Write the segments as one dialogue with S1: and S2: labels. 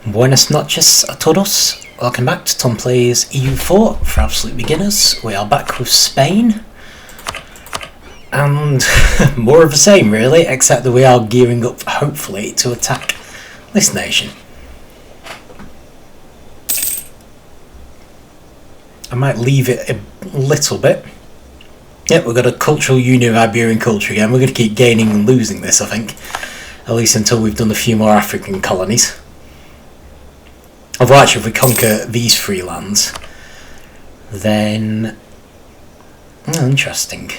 S1: Buenas noches a todos. Welcome back to Tom Plays EU4 for absolute beginners. We are back with Spain. And more of the same really, except that we are gearing up hopefully to attack this nation. I might leave it a little bit. Yep, we've got a cultural union of Iberian culture again. We're going to keep gaining and losing this, I think. At least until we've done a few more African colonies. Although actually if we conquer these three lands, then... interesting.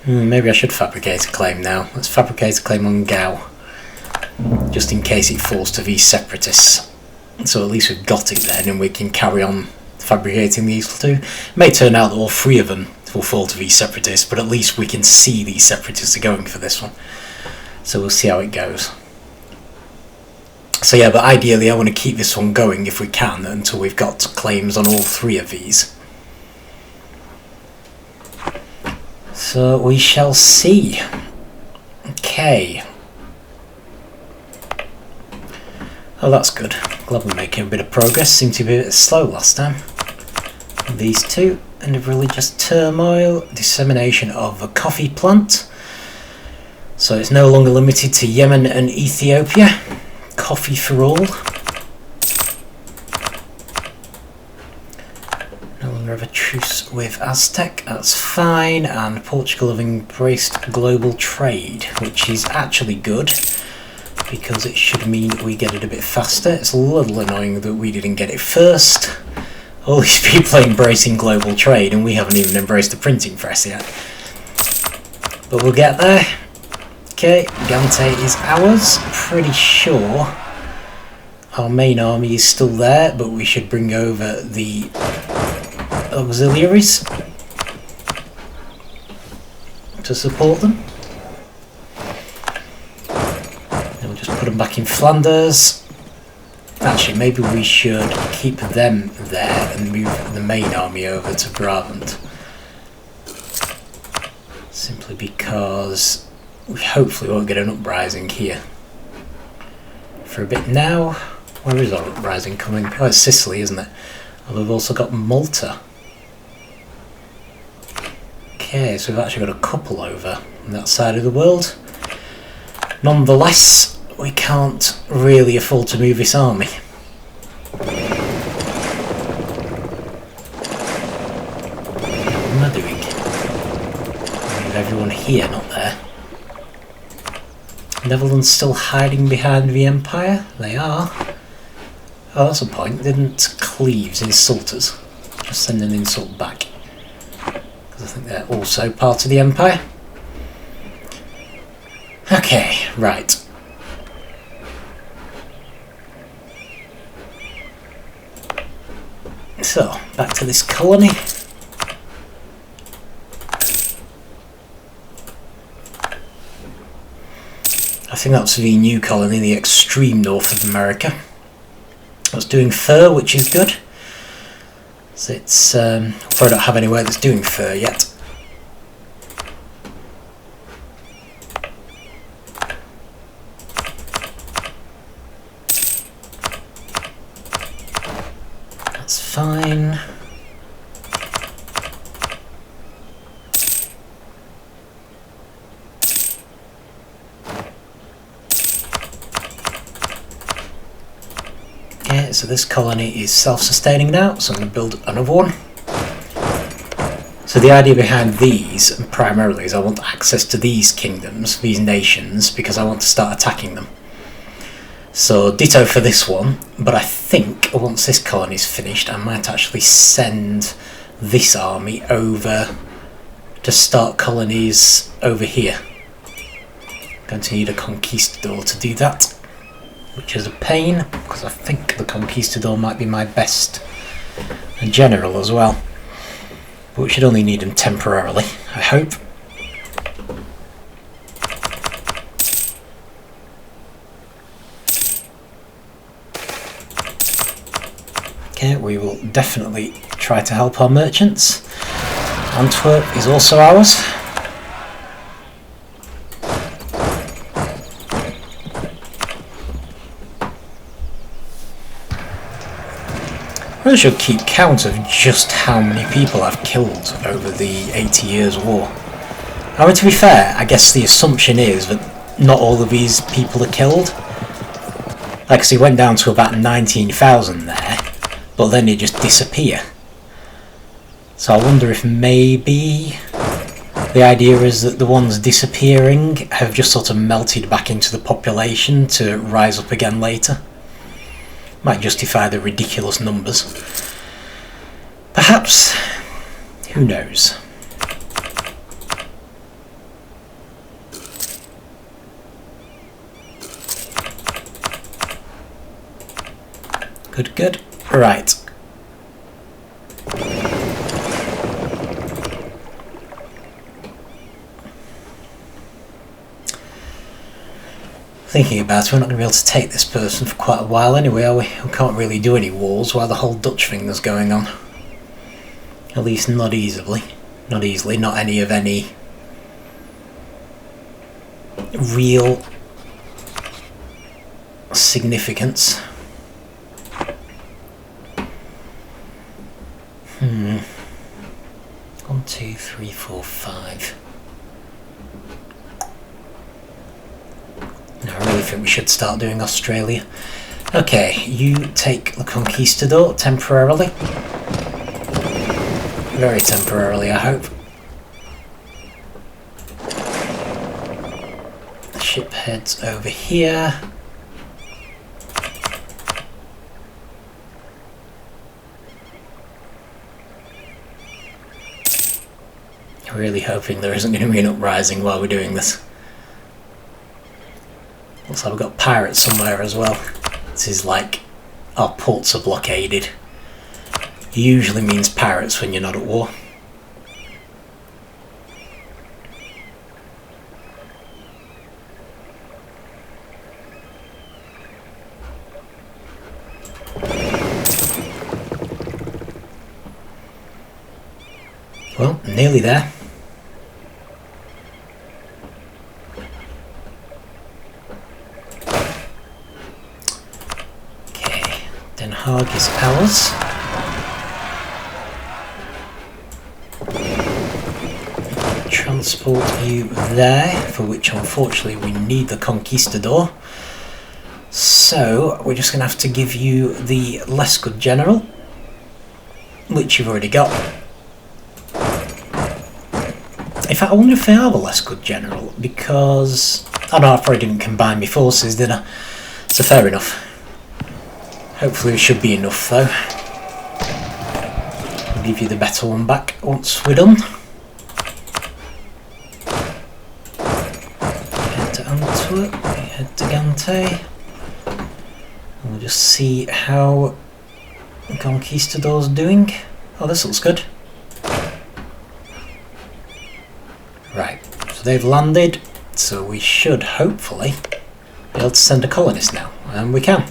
S1: Maybe I should fabricate a claim now. Let's fabricate a claim on Gao. Just in case it falls to these separatists. So at least we've got it then and we can carry on fabricating these two. It may turn out that all three of them will fall to these separatists, but at least we can see these separatists are going for this one. So we'll see how it goes. So yeah, but ideally I want to keep this one going if we can until we've got claims on all three of these. So we shall see. Okay. Oh, that's good. Glad we're making a bit of progress. Seemed to be a bit slow last time. These two, end of religious turmoil, dissemination of a coffee plant. So it's no longer limited to Yemen and Ethiopia. Coffee for all. No longer have a truce with Aztec, that's fine, and Portugal have embraced global trade, which is actually good, because it should mean we get it a bit faster. It's a little annoying that we didn't get it first. All these people are embracing global trade, and we haven't even embraced the printing press yet. But we'll get there. Okay, Gante is ours. Pretty sure our main army is still there, but we should bring over the auxiliaries to support them. And we'll just put them back in Flanders. Actually, maybe we should keep them there and move the main army over to Brabant. Simply because we hopefully won't get an uprising here for a bit now. Where is our uprising coming? Oh, it's Sicily, isn't it? And we've also got Malta. Okay, so we've actually got a couple over on that side of the world. Nonetheless, we can't really afford to move this army. What am I doing? Leave everyone here, not there. Netherlands still hiding behind the Empire? They are. Oh, that's a point. Didn't Cleves insult us? Just send an insult back. Because I think they're also part of the Empire. Okay, right. So, back to this colony. I think that's the new colony, the extreme north of America. It's doing fur, which is good. So it's, although I don't have anywhere that's doing fur yet. That's fine. So this colony is self-sustaining now, so I'm going to build another one. So the idea behind these, primarily, is I want access to these kingdoms, these nations, because I want to start attacking them. So ditto for this one, but I think once this colony is finished, I might actually send this army over to start colonies over here. I'm going to need a conquistador to do that, which is a pain, because I think the conquistador might be my best general as well. But we should only need him temporarily, I hope. Okay, we will definitely try to help our merchants. Antwerp is also ours. really should keep count of just how many people I've killed over the 80 Years' War. I mean, to be fair, I guess the assumption is that not all of these people are killed. Like, so he went down to about 19,000 there, but then they just disappear. So I wonder if maybe the idea is that the ones disappearing have just sort of melted back into the population to rise up again later. Might justify the ridiculous numbers. Perhaps. Who knows? Good, good. Right. Thinking about it, we're not going to be able to take this person for quite a while anyway, are we? We can't really do any walls while the whole Dutch thing is going on. At least not easily. Not easily, not any of any real significance. 1, 2, 3, 4, 5. No, I really think we should start doing Australia. Okay, you take the Conquistador temporarily. Very temporarily, I hope. The ship heads over here. Really hoping there isn't going to be an uprising while we're doing this. Looks like we've got pirates somewhere as well. This is like our ports are blockaded. Usually means pirates when you're not at war. Well, nearly there. Den Haag is ours. Transport you there, for which unfortunately we need the Conquistador. So we're just going to have to give you the less good general, which you've already got. In fact, I wonder if they are the less good general, because... oh no, I probably didn't combine my forces, did I? So fair enough. Hopefully it should be enough though. I'll give you the better one back once we're done. Head to Antwerp, head to Gante. We'll just see how the Conquistador's doing. Oh, this looks good. Right, so they've landed, so we should hopefully be able to send a colonist now, and we can.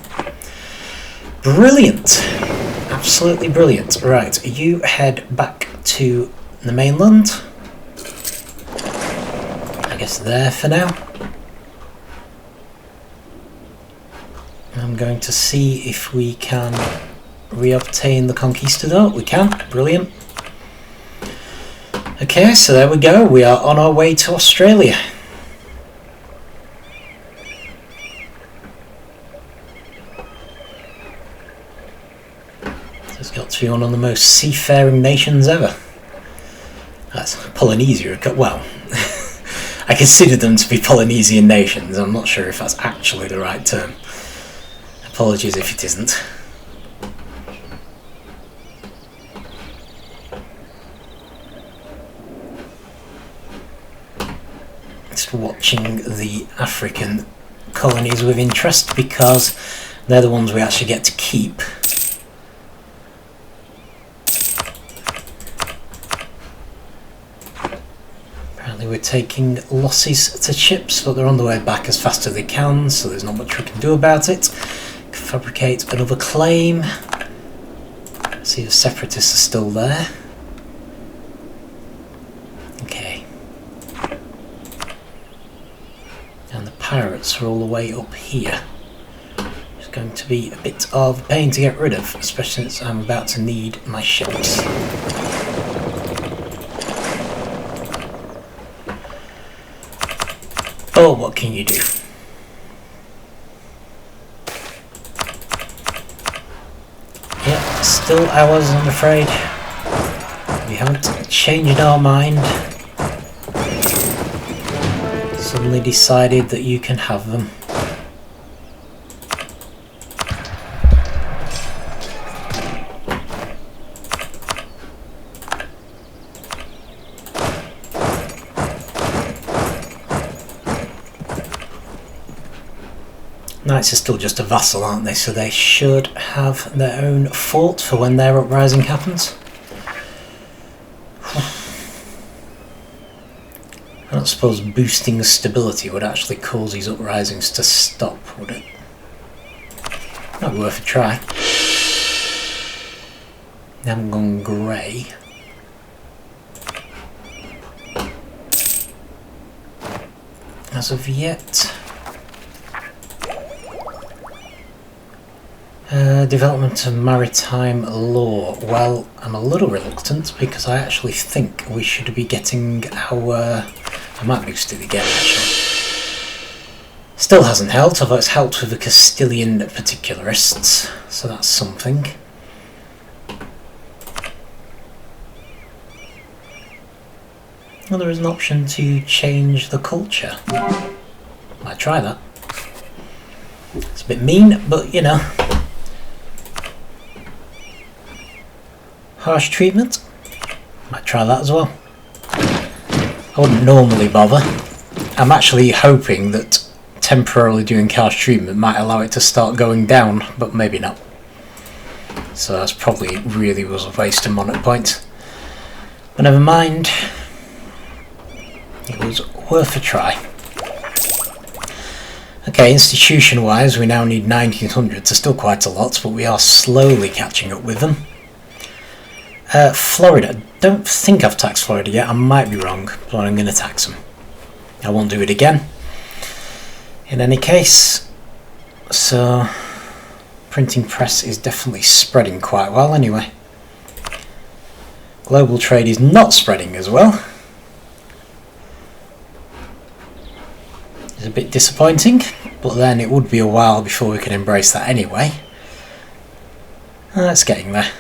S1: Brilliant! Absolutely brilliant. Right, you head back to the mainland. I guess there for now. I'm going to see if we can reobtain the Conquistador. We can. Brilliant. Okay, so there we go. We are on our way to Australia. It's got to be one of the most seafaring nations ever. That's Polynesia. Well, I consider them to be Polynesian nations. I'm not sure if that's actually the right term. Apologies if it isn't. Just watching the African colonies with interest because they're the ones we actually get to keep. Apparently we're taking losses to ships, but they're on the way back as fast as they can, so there's not much we can do about it. Fabricate another claim. See if separatists are still there. Okay. And the pirates are all the way up here. Just going to be a bit of a pain to get rid of, especially since I'm about to need my ships. Oh, what can you do? Yeah, still ours, I'm afraid. We haven't changed our mind. Suddenly decided that you can have them. Knights are still just a vassal, aren't they? So they should have their own fort for when their uprising happens. I don't suppose boosting stability would actually cause these uprisings to stop, would it? Might be worth a try. They haven't gone grey. As of yet. Development of maritime law. Well, I'm a little reluctant because I actually think we should be getting our... I might boost it again actually. Still hasn't helped, although it's helped with the Castilian particularists, so that's something. Well, there is an option to change the culture. Might try that. It's a bit mean, but you know. Harsh treatment. Might try that as well. I wouldn't normally bother. I'm actually hoping that temporarily doing harsh treatment might allow it to start going down, but maybe not. So that's probably really was a waste of monarch points. But never mind. It was worth a try. Okay, institution-wise, we now need 1900, so still quite a lot, but we are slowly catching up with them. Florida. Don't think I've taxed Florida yet. I might be wrong, but I'm going to tax them. I won't do it again. In any case, so printing press is definitely spreading quite well anyway. Global trade is not spreading as well. It's a bit disappointing, but then it would be a while before we can embrace that anyway. It's getting there,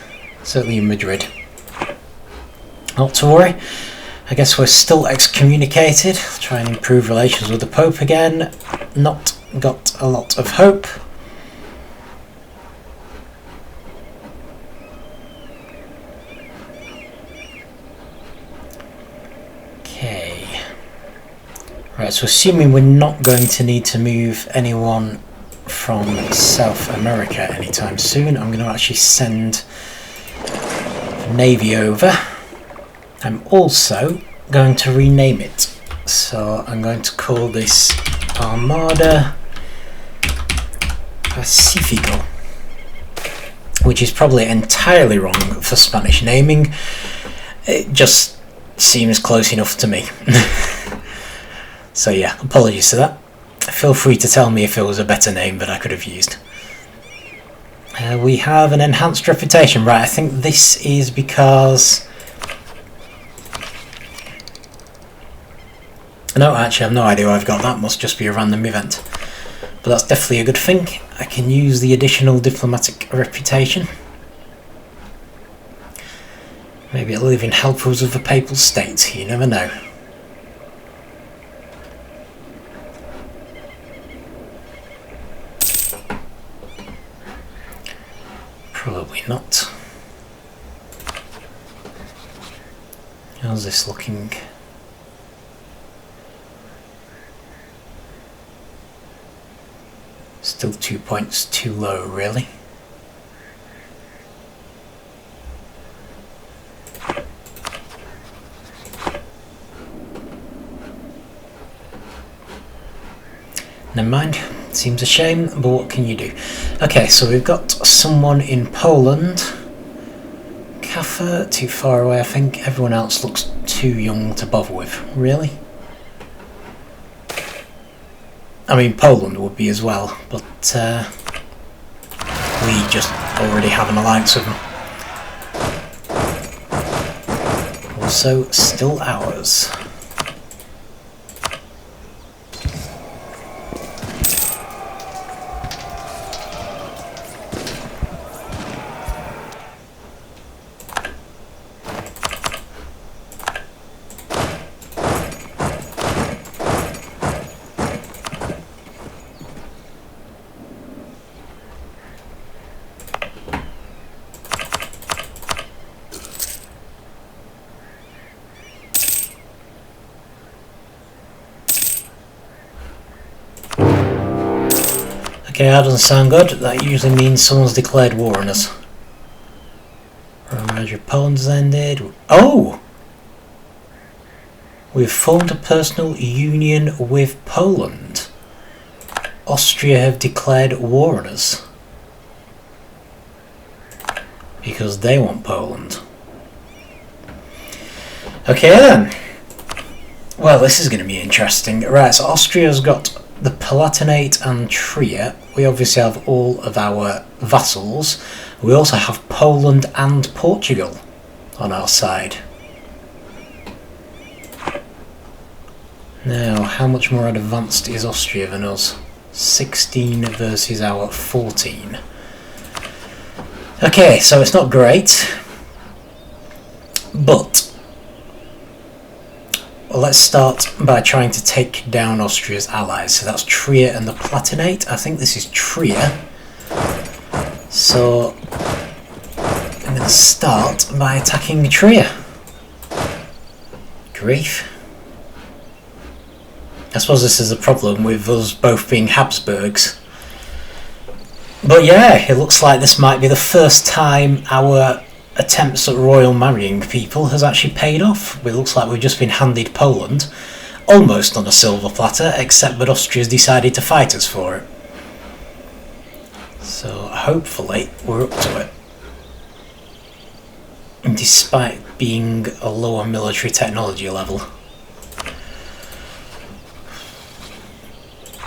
S1: certainly in Madrid. Not to worry, I guess we're still excommunicated. Try and improve relations with the Pope again. Not got a lot of hope. Okay. Right, so assuming we're not going to need to move anyone from South America anytime soon, I'm going to actually send the Navy over. I'm also going to rename it, so I'm going to call this Armada Pacifico, which is probably entirely wrong for Spanish naming. It just seems close enough to me. So yeah, apologies for that. Feel free to tell me if it was a better name that I could have used. We have an enhanced reputation, right? I think this is because... No, actually I have no idea where I've got that, must just be a random event. But that's definitely a good thing. I can use the additional diplomatic reputation. Maybe it'll even help us with the Papal States, you never know. Probably not. How's this looking? Still 2 points too low, really. Never mind, seems a shame, but what can you do? Okay, so we've got someone in Poland. Kafa, too far away, I think. Everyone else looks too young to bother with, really. I mean, Poland would be as well, but we just already have an alliance with them. Also, still ours. Okay, that doesn't sound good. That usually means someone's declared war on us. Roman Poland has ended. Oh! We've formed a personal union with Poland. Austria have declared war on us. Because they want Poland. Okay then. Well, this is going to be interesting. Right, so Austria's got the Palatinate and Trier. We obviously have all of our vassals. We also have Poland and Portugal on our side. Now, how much more advanced is Austria than us? 16 versus our 14. Okay, so it's not great, but well, let's start by trying to take down Austria's allies. So that's Trier and the Palatinate. I think this is Trier. So I'm going to start by attacking Trier. Grief. I suppose this is a problem with us both being Habsburgs. But yeah, it looks like this might be the first time our attempts at royal marrying people has actually paid off. It looks like we've just been handed Poland, almost on a silver platter, except that Austria's decided to fight us for it. So hopefully we're up to it. And despite being a lower military technology level.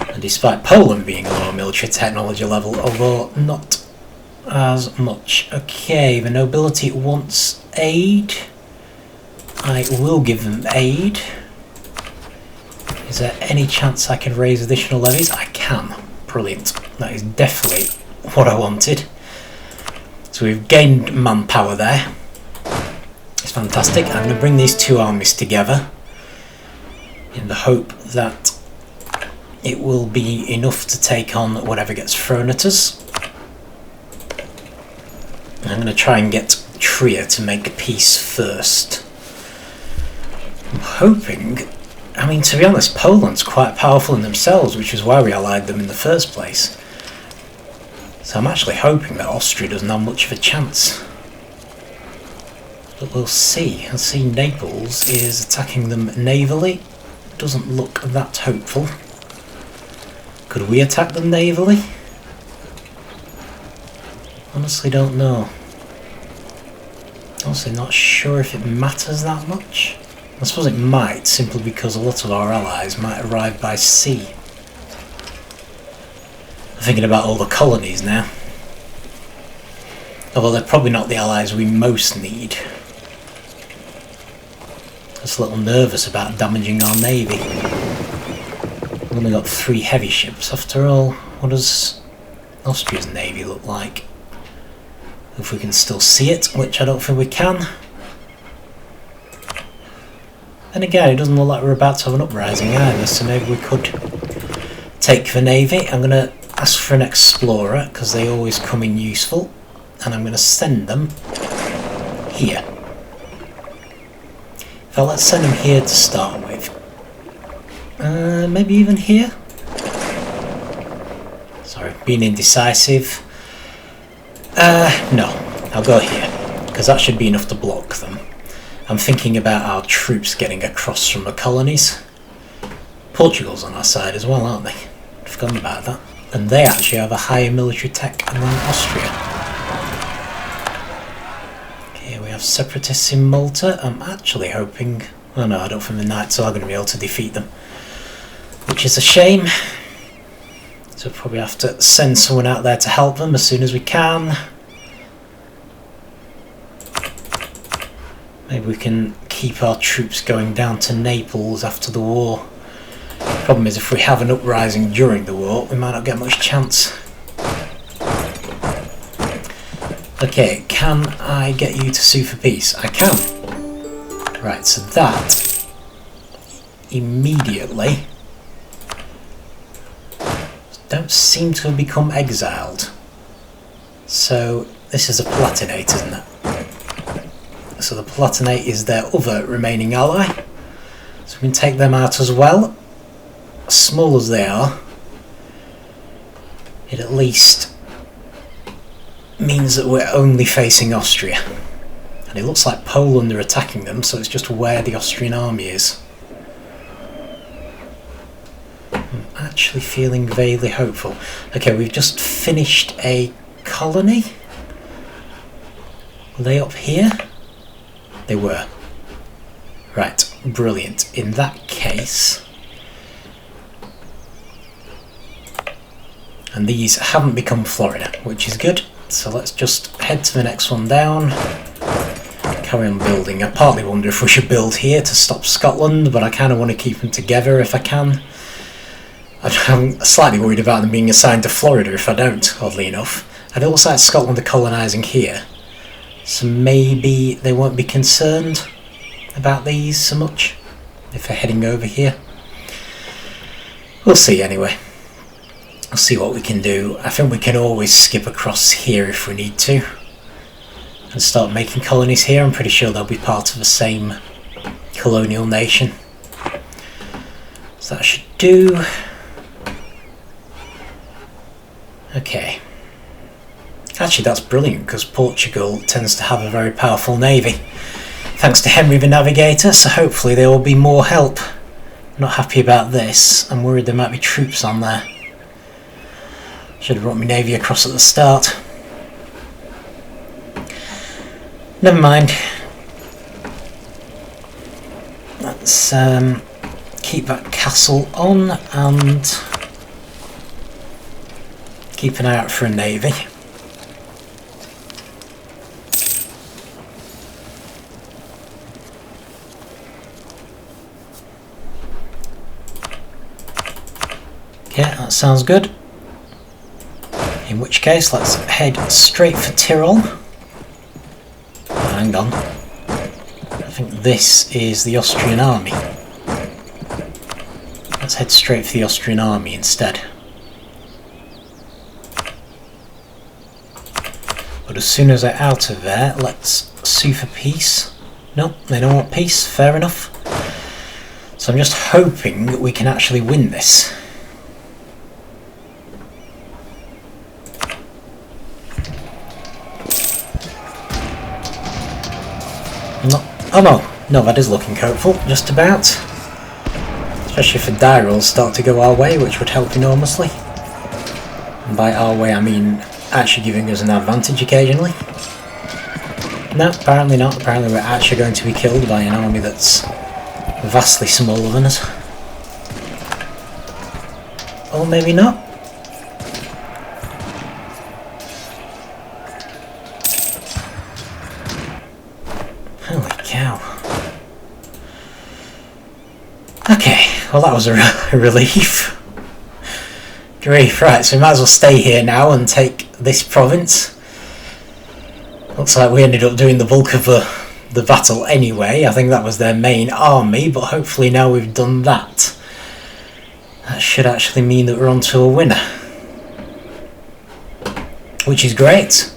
S1: And despite Poland being a lower military technology level, although not as much. Okay, the nobility wants aid. I will give them aid. Is there any chance I can raise additional levies? I can. Brilliant. That is definitely what I wanted. So we've gained manpower there. It's fantastic. I'm going to bring these two armies together in the hope that it will be enough to take on whatever gets thrown at us. I'm going to try and get Trier to make peace first. I'm hoping... I mean, to be honest, Poland's quite powerful in themselves, which is why we allied them in the first place. So I'm actually hoping that Austria doesn't have much of a chance. But we'll see. I see Naples is attacking them navally. Doesn't look that hopeful. Could we attack them navally? Honestly don't know. Honestly not sure if it matters that much. I suppose it might, simply because a lot of our allies might arrive by sea. I'm thinking about all the colonies now. Although they're probably not the allies we most need. Just a little nervous about damaging our navy. We've only got 3 heavy ships after all. What does Austria's navy look like? If we can still see it, which I don't think we can. And again, it doesn't look like we're about to have an uprising either, so maybe we could take the navy. I'm going to ask for an explorer, because they always come in useful. And I'm going to send them here. So let's send them here to start with. Maybe even here? Sorry, being indecisive. No, I'll go here, because that should be enough to block them. I'm thinking about our troops getting across from the colonies. Portugal's on our side as well, aren't they? I've forgotten about that. And they actually have a higher military tech than Austria. Okay, we have separatists in Malta. I'm actually hoping... Oh no, I don't think the Knights are going to be able to defeat them. Which is a shame. So So we'll probably have to send someone out there to help them as soon as we can. Maybe we can keep our troops going down to Naples after the war. Problem is, if we have an uprising during the war, we might not get much chance. Okay, can I get you to sue for peace? I can. Right, so that immediately don't seem to have become exiled. So this is a Palatinate, isn't it? So the Palatinate is their other remaining ally. So we can take them out as well. As small as they are, it at least means that we're only facing Austria. And it looks like Poland are attacking them, so it's just where the Austrian army is. I'm actually feeling vaguely hopeful. Okay, we've just finished a colony. Were they up here? They were. Right, brilliant. In that case... And these haven't become Florida, which is good. So let's just head to the next one down. Carry on building. I partly wonder if we should build here to stop Scotland, but I kind of want to keep them together if I can. I'm slightly worried about them being assigned to Florida if I don't, oddly enough. And it looks like Scotland are colonising here. So maybe they won't be concerned about these so much if they're heading over here. We'll see anyway. We'll see what we can do. I think we can always skip across here if we need to and start making colonies here. I'm pretty sure they'll be part of the same colonial nation. So that should do. Okay. Actually, that's brilliant because Portugal tends to have a very powerful navy. Thanks to Henry the Navigator, so hopefully there will be more help. I'm not happy about this. I'm worried there might be troops on there. Should have brought my navy across at the start. Never mind. Let's keep that castle on and keep an eye out for a navy. Okay, that sounds good. In which case, let's head straight for Tyrol. Hang on. I think this is the Austrian army. Let's head straight for the Austrian army instead. But as soon as they're out of there, let's sue for peace. No, they don't want peace. Fair enough. So I'm just hoping that we can actually win this. Oh no, that is looking hopeful, just about. Especially if the die rolls start to go our way, which would help enormously. And by our way I mean actually giving us an advantage occasionally. No, apparently not. Apparently we're actually going to be killed by an army that's vastly smaller than us. Or maybe not. Holy cow. Okay, well that was a relief. Grief, right, so we might as well stay here now and take this province. Looks like we ended up doing the bulk of the battle anyway. I think that was their main army, but hopefully now we've done that, that should actually mean that we're on to a winner. Which is great.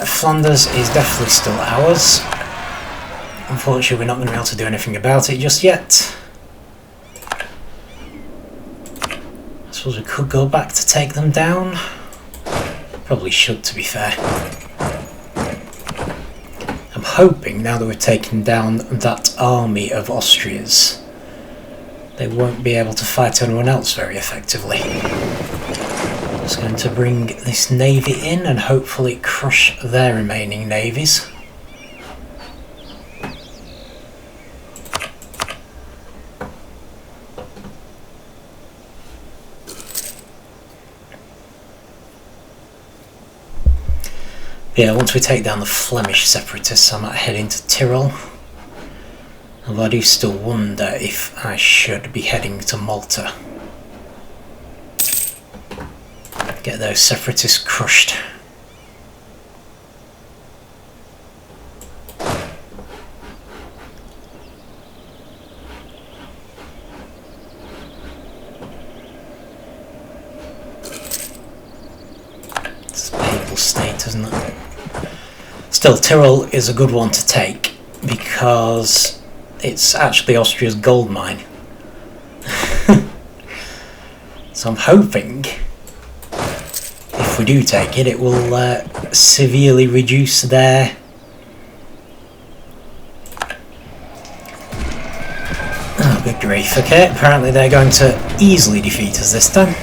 S1: Flanders is definitely still ours. Unfortunately, we're not going to be able to do anything about it just yet. I suppose we could go back to take them down. Probably should, to be fair. I'm hoping, now that we've taken down that army of Austria's, they won't be able to fight anyone else very effectively. Just going to bring this navy in and hopefully crush their remaining navies. Yeah, once we take down the Flemish separatists, I might head into Tyrol. Although I do still wonder if I should be heading to Malta. Get those separatists crushed. It's a papal state, isn't it? Still, Tyrol is a good one to take because it's actually Austria's gold mine. So I'm hoping if we do take it, it will severely reduce their oh, good grief. Okay, apparently they're going to easily defeat us this time.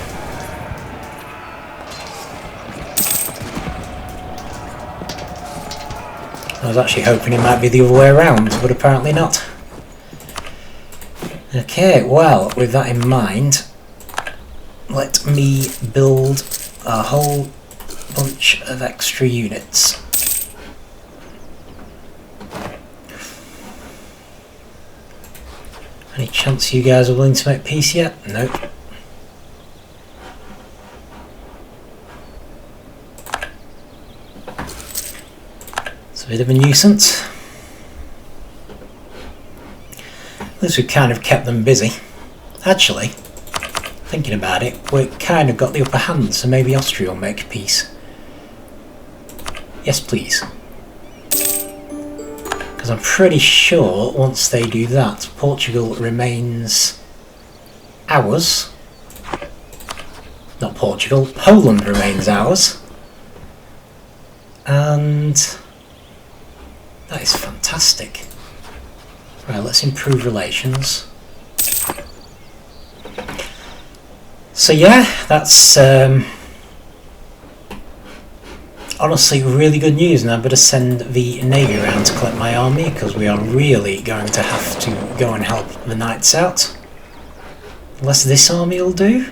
S1: I was actually hoping it might be the other way around, but apparently not. Okay, well, with that in mind, let me build a whole bunch of extra units. Any chance you guys are willing to make peace yet? Nope. It's a bit of a nuisance. At least we've kind of kept them busy. Actually, thinking about it, we've kind of got the upper hand, so maybe Austria will make peace. Yes, please. Because I'm pretty sure once they do that, Portugal remains ours. Not Portugal, Poland remains ours. And that is fantastic. Right, let's improve relations. So yeah, that's honestly really good news, and I better send the navy around to collect my army, because we are really going to have to go and help the knights out. Unless this army will do.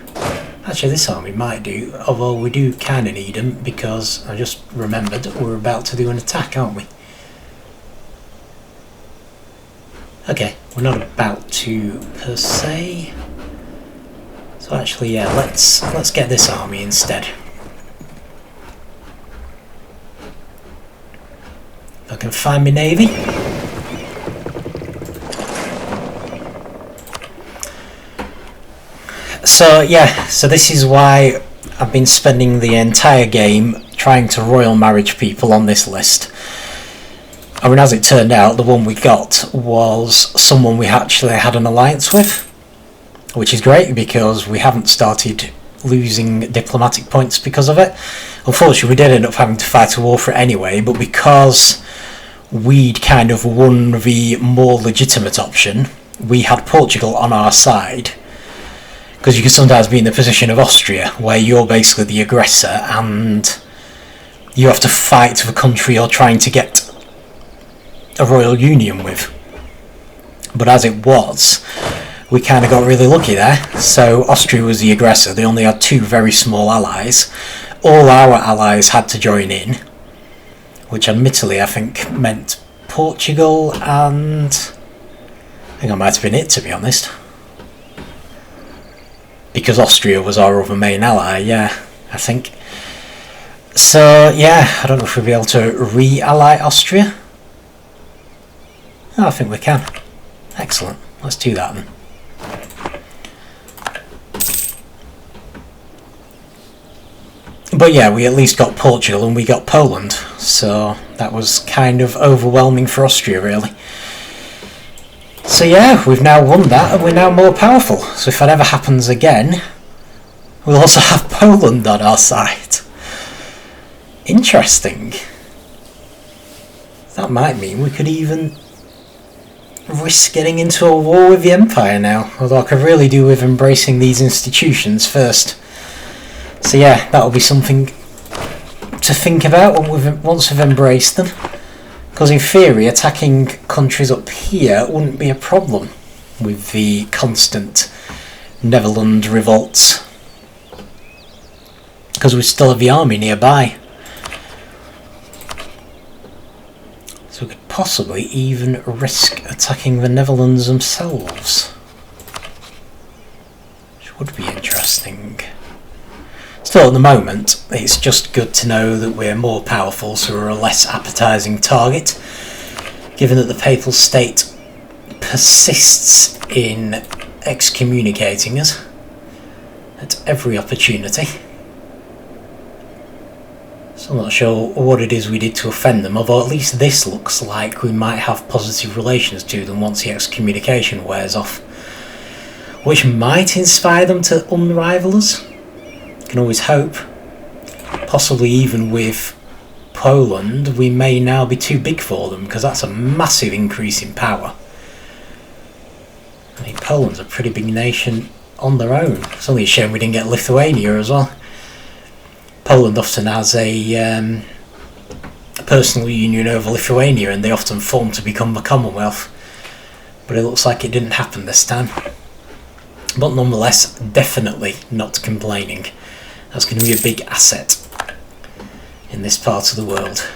S1: Actually, this army might do, although we do kind of need them, because I just remembered we're about to do an attack, aren't we? Okay, we're not about to per se. So actually, yeah, let's get this army instead. If I can find my navy. So yeah, so this is why I've been spending the entire game trying to royal marriage people on this list. I mean, as it turned out, the one we got was someone we actually had an alliance with, which is great because we haven't started losing diplomatic points because of it. Unfortunately, we did end up having to fight a war for it anyway, but because we'd kind of won the more legitimate option, we had Portugal on our side. Because you can sometimes be in the position of Austria, where you're basically the aggressor and you have to fight the country you're trying to get a royal union with. But as it was, we kind of got really lucky there. So Austria was the aggressor. They only had two very small allies. All our allies had to join in, which admittedly I think meant Portugal, and I think I might have been it, to be honest. Because Austria was our other main ally, yeah, I think. So yeah, I don't know if we'll be able to re-ally Austria. Oh, I think we can. Excellent. Let's do that then. But yeah, we at least got Portugal and we got Poland, so that was kind of overwhelming for Austria, really. So yeah, we've now won that and we're now more powerful. So if that ever happens again, we'll also have Poland on our side. Interesting. That might mean we could even risk getting into a war with the Empire now, although I could really do with embracing these institutions first. So yeah, that'll be something to think about once we've embraced them. Because in theory, attacking countries up here wouldn't be a problem with the constant Netherlands revolts. Because we still have the army nearby. possibly even risk attacking the Netherlands themselves. Which would be interesting. Still, at the moment, it's just good to know that we're more powerful, so we're a less appetising target, given that the Papal State persists in excommunicating us at every opportunity. So I'm not sure what it is we did to offend them, although at least this looks like we might have positive relations to them once the excommunication wears off, which might inspire them to unrival us. Can always hope. Possibly even with Poland, we may now be too big for them, because that's a massive increase in power. I mean, Poland's a pretty big nation on their own. It's only a shame we didn't get Lithuania as well. Poland often has a personal union over Lithuania, and they often form to become the Commonwealth. But it looks like it didn't happen this time. But nonetheless, definitely not complaining. That's going to be a big asset in this part of the world.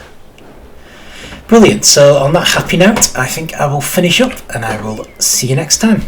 S1: Brilliant. So on that happy note, I think I will finish up, and I will see you next time.